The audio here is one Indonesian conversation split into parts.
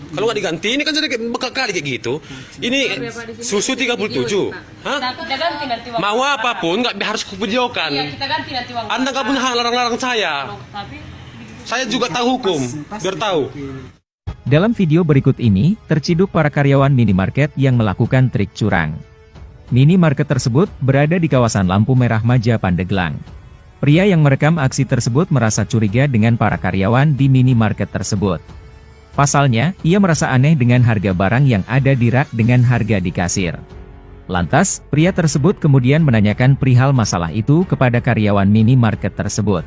Kalau nggak diganti, ini kan jadi bakal kali kayak gitu. Ini susu 37. Hah? Kita ganti nanti waktu. Mau apapun nggak harus kuvideokan. Iya, kita ganti nanti waktu. Anda nggak punya hak larang-larang saya. Tapi Saya juga tahu hukum, biar tahu. Dalam video berikut ini, terciduk para karyawan minimarket yang melakukan trik curang. Minimarket tersebut berada di kawasan lampu merah Maja Pandeglang. Pria yang merekam aksi tersebut merasa curiga dengan para karyawan di minimarket tersebut. Pasalnya, ia merasa aneh dengan harga barang yang ada di rak dengan harga di kasir. Lantas, pria tersebut kemudian menanyakan perihal masalah itu kepada karyawan minimarket tersebut.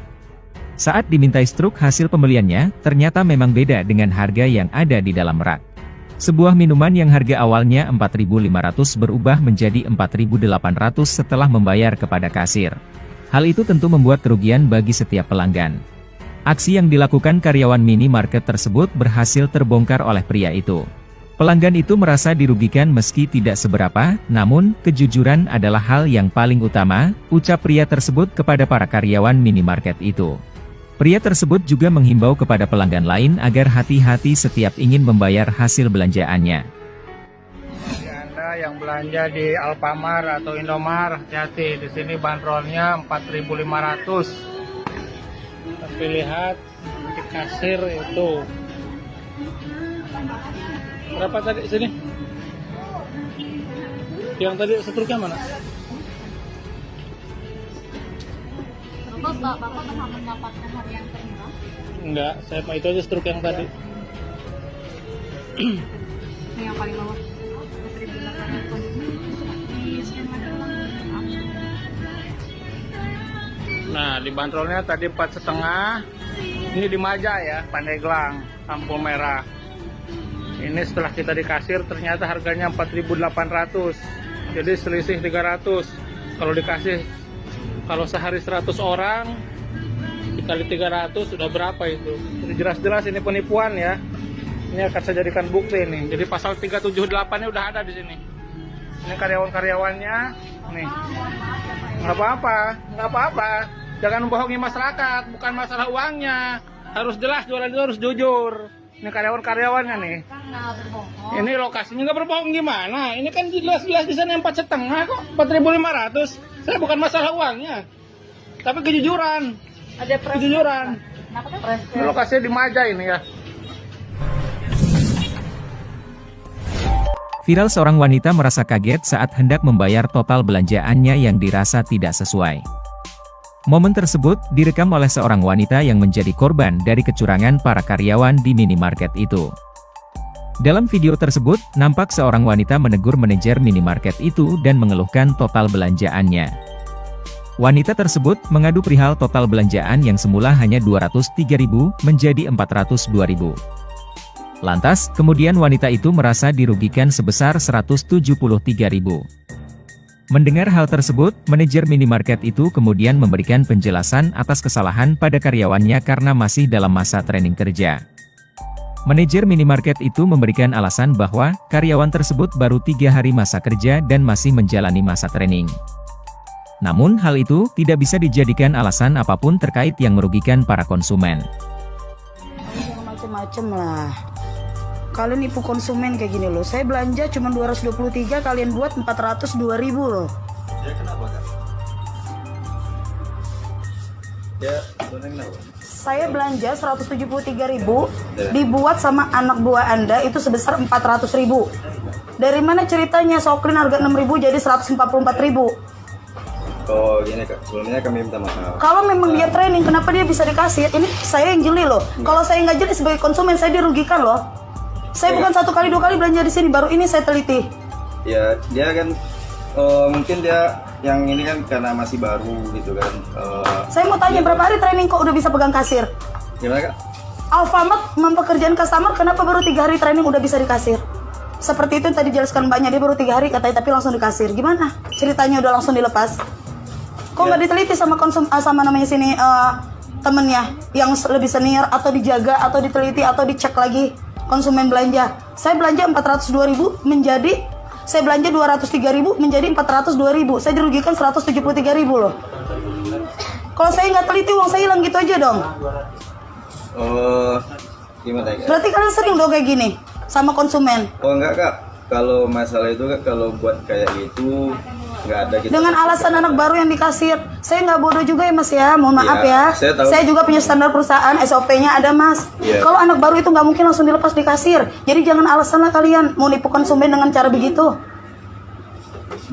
Saat dimintai struk hasil pembeliannya, ternyata memang beda dengan harga yang ada di dalam rak. Sebuah minuman yang harga awalnya Rp4.500 berubah menjadi Rp4.800 setelah membayar kepada kasir. Hal itu tentu membuat kerugian bagi setiap pelanggan. Aksi yang dilakukan karyawan minimarket tersebut berhasil terbongkar oleh pria itu. Pelanggan itu merasa dirugikan meski tidak seberapa, namun kejujuran adalah hal yang paling utama, ucap pria tersebut kepada para karyawan minimarket itu. Pria tersebut juga menghimbau kepada pelanggan lain agar hati-hati setiap ingin membayar hasil belanjaannya. Anda yang belanja di Alfamart atau Indomart, hati-hati. Di sini bandrolnya 4.500. Tapi lihat di kasir itu berapa tadi sini? Yang tadi setruknya mana? Bapak pernah mendapatkan harga yang termurah? Enggak, saya itu aja struk yang tadi. Ini yang paling bawah. Nah, di bandrolnya tadi 4,5. Ini di Maja ya, Pandeglang, lampu merah. Ini setelah kita di kasir ternyata harganya 4.800. Jadi selisih 300. Kalau dikasih, kalau sehari 100 orang dikali 300 sudah berapa itu? Jadi jelas-jelas ini penipuan ya. Ini akan saya jadikan bukti ini. Jadi pasal 378-nya udah ada di sini. Ini karyawan-karyawannya nih. Nggak apa-apa. Jangan membohongi masyarakat, bukan masalah uangnya. Harus jelas, jualan itu harus jujur. Ini karyawan-karyawannya nih. Ini lokasinya nggak berbohong gimana? Ini kan jelas-jelas di sana 4,5 kok, 4.500. Saya bukan masalah uangnya, tapi kejujuran. Ada Kejujuran. Ini lokasinya di Maja ini ya. Viral seorang wanita merasa kaget saat hendak membayar total belanjaannya yang dirasa tidak sesuai. Momen tersebut direkam oleh seorang wanita yang menjadi korban dari kecurangan para karyawan di minimarket itu. Dalam video tersebut, nampak seorang wanita menegur manajer minimarket itu dan mengeluhkan total belanjaannya. Wanita tersebut mengadu perihal total belanjaan yang semula hanya Rp203.000 menjadi Rp402.000. Lantas, kemudian wanita itu merasa dirugikan sebesar Rp173.000. Mendengar hal tersebut, manajer minimarket itu kemudian memberikan penjelasan atas kesalahan pada karyawannya karena masih dalam masa training kerja. Manajer minimarket itu memberikan alasan bahwa karyawan tersebut baru 3 hari masa kerja dan masih menjalani masa training. Namun hal itu tidak bisa dijadikan alasan apapun terkait yang merugikan para konsumen. Jangan macem-macem lah. Kalian nipu konsumen kayak gini loh. Saya belanja cuma 223, kalian buat 402.000 loh. Ya kenapa Kak? Ya, kenapa? Saya belanja 173.000, dibuat sama anak buah Anda itu sebesar 400.000. Dari mana ceritanya Soklin harga 6.000 jadi 144.000? Oh gini Kak, sebelumnya kami minta maaf. Kalau memang dia training, kenapa dia bisa dikasih? Ini saya yang jeli loh. Kalau saya nggak jeli sebagai konsumen, saya dirugikan loh. Saya bukan 1 kali 2 kali belanja di sini, baru ini saya teliti. Ya, dia kan mungkin dia yang ini kan karena masih baru gitu kan. Saya mau tanya berapa hari training kok udah bisa pegang kasir? Gimana Kak? Alfamart mempekerjakan customer, kenapa baru 3 hari training udah bisa di kasir? Seperti itu yang tadi jelaskan banyak, dia baru 3 hari katanya tapi langsung di kasir. Gimana? Ceritanya udah langsung dilepas. Kok nggak diteliti sama sama namanya sini temennya yang lebih senior, atau dijaga atau diteliti atau dicek lagi konsumen belanja. Saya belanja 402.000 menjadi, saya belanja 203.000 menjadi 402.000. Saya dirugikan 173.000 loh. Kalau saya nggak teliti uang saya hilang gitu aja dong. Gimana ya? Berarti kalian sering dong kayak gini. sama konsumen. Oh enggak kak, kalau masalah itu kak, kalau buat kayak gitu nggak ada gitu. Dengan alasan anak baru yang dikasir, saya nggak bodoh juga ya Mas ya, mohon maaf Iya, ya. saya tahu. Saya juga punya standar perusahaan, SOP-nya ada Mas. Iya. Kalau anak baru itu nggak mungkin langsung dilepas di kasir. Jadi jangan alasan lah kalian mau nipu konsumen dengan cara begitu.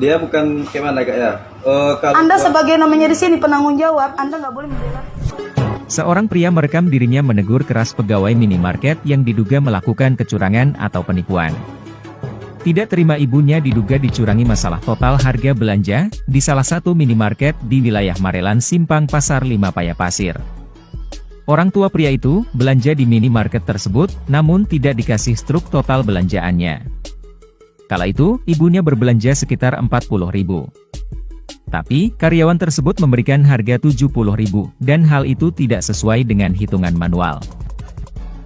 Dia bukan gimana kak ya? Kalau Anda buat- sebagai namanya di sini penanggung jawab, Anda nggak boleh membela. Seorang pria merekam dirinya menegur keras pegawai minimarket yang diduga melakukan kecurangan atau penipuan. Tidak terima ibunya diduga dicurangi masalah total harga belanja di salah satu minimarket di wilayah Marelan Simpang Pasar 5 Payapasir. Orang tua pria itu belanja di minimarket tersebut, namun tidak dikasih struk total belanjaannya. Kala itu, ibunya berbelanja sekitar 40.000. Tapi, karyawan tersebut memberikan harga 70.000, dan hal itu tidak sesuai dengan hitungan manual.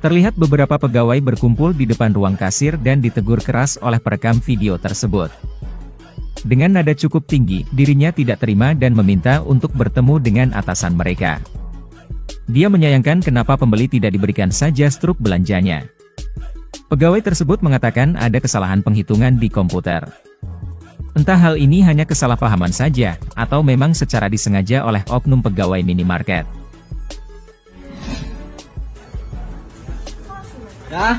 Terlihat beberapa pegawai berkumpul di depan ruang kasir dan ditegur keras oleh perekam video tersebut. Dengan nada cukup tinggi, dirinya tidak terima dan meminta untuk bertemu dengan atasan mereka. Dia menyayangkan kenapa pembeli tidak diberikan saja struk belanjanya. Pegawai tersebut mengatakan ada kesalahan penghitungan di komputer. Entah hal ini hanya kesalahpahaman saja, atau memang secara disengaja oleh oknum pegawai minimarket. Ya,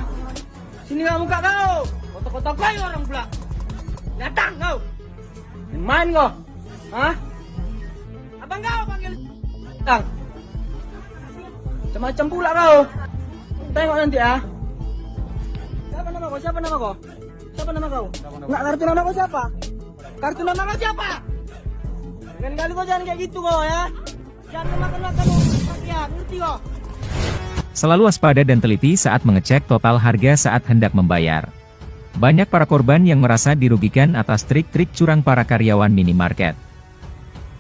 sini kau muka kau. Kotak-kotak kau orang pula. Datang kau. Main kau. Hah? Abang kau panggil. Datang. Macam-macam pula kau. Tengok nanti ya. Siapa nama kau? Siapa nama kau? Siapa nama kau? Nggak kartu nama kau siapa? Kartu nama kau siapa? Lain kali kau jangan kayak gitu kau ya. Jangan makan-makan rakyat, ngerti kau? Selalu waspada dan teliti saat mengecek total harga saat hendak membayar. Banyak para korban yang merasa dirugikan atas trik-trik curang para karyawan minimarket.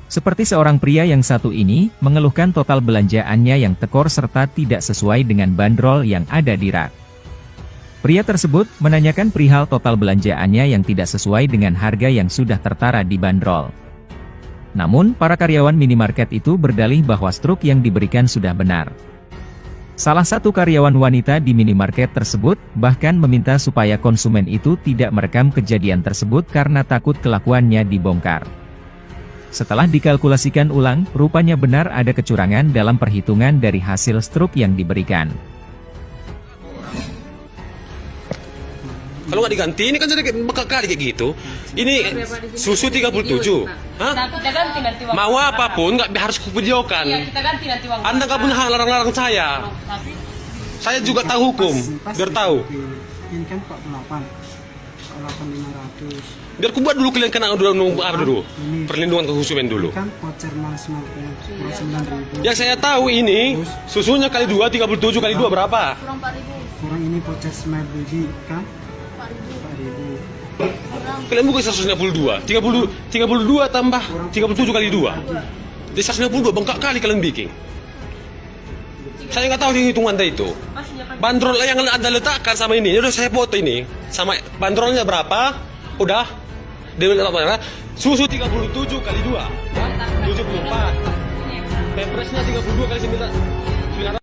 Seperti seorang pria yang satu ini, mengeluhkan total belanjaannya yang tekor serta tidak sesuai dengan bandrol yang ada di rak. Pria tersebut menanyakan perihal total belanjaannya yang tidak sesuai dengan harga yang sudah tertara di bandrol. Namun, para karyawan minimarket itu berdalih bahwa struk yang diberikan sudah benar. Salah satu karyawan wanita di minimarket tersebut bahkan meminta supaya konsumen itu tidak merekam kejadian tersebut karena takut kelakuannya dibongkar. Setelah dikalkulasikan ulang, rupanya benar ada kecurangan dalam perhitungan dari hasil struk yang diberikan. Kalau nggak diganti, ini kan sedikit kali kayak gitu. Ini susu 37. Hah? Nah, kita ganti nanti waktu. Mau apapun nggak harus kuvideokan. Iya, kita ganti nanti waktu. Anda nggak punya hak larang-larang saya. Tapi Saya juga tahu hukum, biar tahu. Ini kan 48. 48.500. Biar ku buat dulu kalian kena dulu. Perlindungan konsumen dulu. Kan voucher mal 9.000. Yang saya tahu ini susunya kali 2 37 kali 2 berapa? Kurang ini voucher Smart Baby kan 4.000. Kalian buka 152. 32 tambah 37 kali 2. Jadi 152 bengkak kali kalian bikin. Saya nggak tahu hitungan Anda itu. Bandrol yang Anda letakkan sama ini, udah saya foto ini. Sama bandrolnya berapa? Udah. Dia letak mana? Susu 37 kali 2. 74. Pempresnya 32 kali 9.